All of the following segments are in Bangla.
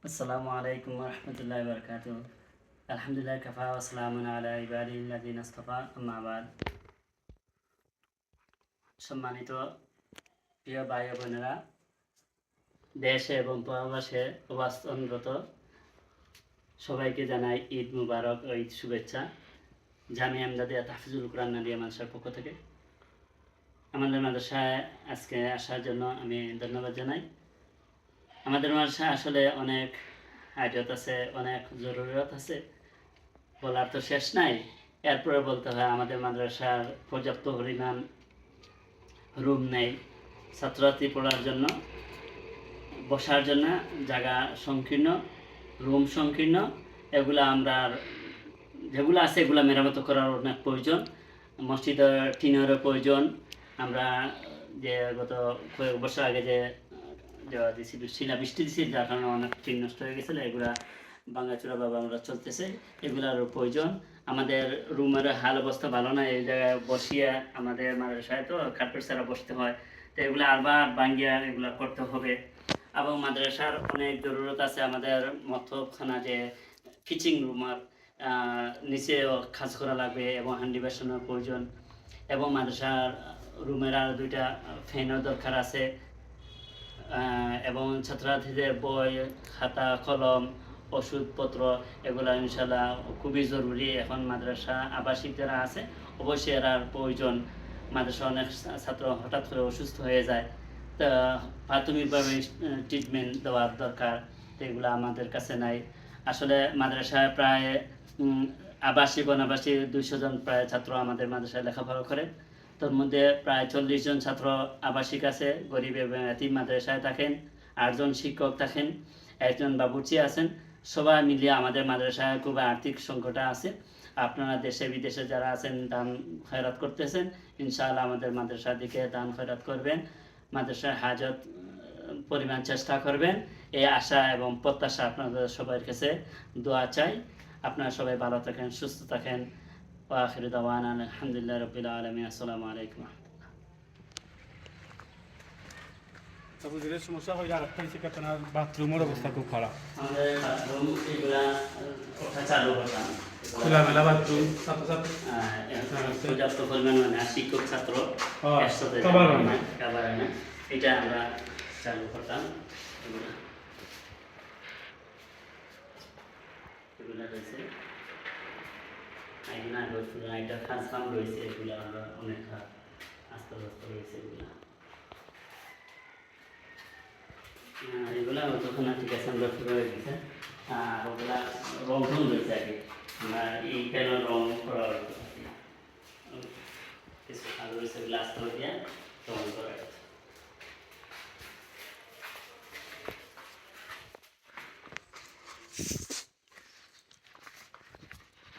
আসসালামু আলাইকুম রহমতুল্লাহ বরকাত। আলহামদুলিল্লাহ কাফা ওয়াসসালামুন আলা ইবাদিল্লাযিনা ইসতাফা, আম্মা বাদ। সম্মানিত প্রিয় ভাই ও বোনেরা, দেশে এবং প্রবাসে অবস্থানরত সবাইকে জানাই ঈদ মুবারক ও ঈদ শুভেচ্ছা। জামিয়া আমদাদিয়া তাহফিজুল কুরআন নাদিয়া মাদ্রাসার পক্ষ থেকে আমাদের মাদ্রাসায় আজকে আসার জন্য আমি ধন্যবাদ জানাই। আমাদের মাদ্রাসায় আসলে অনেক হাজত আছে, অনেক জরুরত আছে, বলার তো শেষ নাই। এরপরে বলতে হয় আমাদের মাদ্রাসার পর্যাপ্ত পরিমাণ রুম নেই, ছাত্রছাত্রী পড়ার জন্য, বসার জন্য জায়গা সংকীর্ণ, রুম সংকীর্ণ। এগুলা আমরা যেগুলো আছে এগুলো মেরামত করার অনেক প্রয়োজন। মসজিদের টিনেরও প্রয়োজন। আমরা যে গত কয়েক বছর আগে যে শিলাবৃষ্টি দিয়েছি, যার কারণে অনেক টিন নষ্ট হয়ে গেছিলো, এগুলা ভাঙাচোরা বা আমরা চলতেছে, এগুলারও প্রয়োজন। আমাদের রুমের হাল অবস্থা ভালো না, এই জায়গায় বসিয়ে আমাদের মাদ্রাসায় তো কার্পেট ছাড়া বসতে হয়, তো এগুলো আবার ভাঙ্গিয়া এগুলো করতে হবে। এবং মাদ্রাসার অনেক জরুরত আছে। আমাদের মতখানা যে কিচিং রুমের নিচেও কাজ করা লাগবে এবং হান্ডি বাসনের প্রয়োজন, এবং মাদ্রাসার রুমের আর দুইটা ফ্যানও দরকার আছে, এবং ছাত্রছাত্রীদের বই, খাতা, কলম, ওষুধপত্র এগুলো ইনশাল্লাহ খুবই জরুরি। এখন মাদ্রাসা আবাসিক যারা আছে অবশ্যই এরার প্রয়োজন। মাদ্রাসা অনেক ছাত্র হঠাৎ করে অসুস্থ হয়ে যায়, তা প্রাথমিকভাবে ট্রিটমেন্ট দেওয়ার দরকার, তো এগুলো আমাদের কাছে নাই। আসলে মাদ্রাসায় প্রায় আবাসিক অনাবাসিক 200 জন প্রায় ছাত্র আমাদের মাদ্রাসায় লেখাপড়া করে। তোর মধ্যে প্রায় 40 জন ছাত্র আবাসিক আছে, গরিব এবং এতিম মাদ্রাসায় থাকেন, 8 জন শিক্ষক থাকেন, 1 জন বাবুর্চি আছেন। সবাই মিলিয়ে আমাদের মাদ্রাসায় খুব আর্থিক সংকটে আছে। আপনারা দেশে বিদেশে যারা আছেন দান খয়রাত করতেছেন, ইনশাআল্লাহ আমাদের মাদ্রাসার দিকে দান খয়রাত করবেন, মাদ্রাসার হাজত পরিমাণ চেষ্টা করবেন, এই আশা এবং প্রত্যাশা আপনাদের সবার কাছে দোয়া চাই। আপনারা সবাই ভালো থাকেন, সুস্থ থাকেন। ওয়াখিরু দাওয়ানা আলহামদুলিল্লাহি রাব্বিল আলামিন। আসসালামু আলাইকুম। সমস্যা হয় আর একটা হচ্ছে আপনার বাথরুমের অবস্থা খুব খারাপ। আমাদের বাথরুম এগুলা ওঠা চালু করলাম, খোলামেলা বাথরুম, ছাত্রছাত্রী পর্যাপ্ত পরিমাণ মানে শিক্ষক ছাত্র একসাথে খাবার হয় না, এটা আমরা চালু করতাম। এগুলা রয়েছে এখানে একটা খাস ফার্ম রয়েছে, এগুলো আমরা অনেক আস্তে আস্তে রয়েছে। এগুলা তখন ঠিক আছে, আমরা শুরু হয়ে গেছে। আর ওগুলা রং টং রয়েছে আগে, আমরা এই কেন রং করা কিছু ভালো রয়েছে, গ্লাস করে দিয়ে রং করা হয়েছে।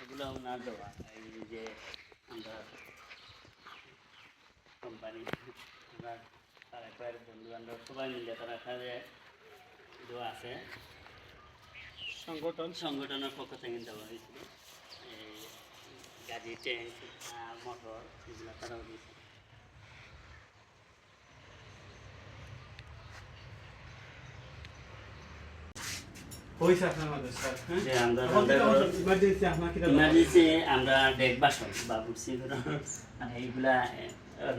এগুলো ওনার দেওয়া, এই যে আমরা কোম্পানি আমরা তারা কয়েক বন্ধু বান্ধব সবাই মিলে তারা এখানে দেওয়া আছে, সংগঠনের পক্ষ থেকে দেওয়া হয়েছিল। এই গাড়ি, ট্যাঙ্ক, মোটর এগুলো তারাও দিয়েছে। ইমার্জেন্সি আমরা ডেক বাসন বাবুর্চি এইগুলা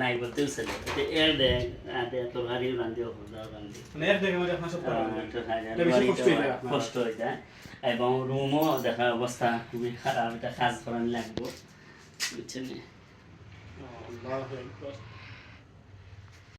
নাই বলতেও ছিল, এর ডেক তরকারি রান্ধিও কষ্ট হয়ে যায়, এবং রুমও দেখার অবস্থা খুবই খারাপ, এটা কাজ করানো লাগবো, বুঝছেন।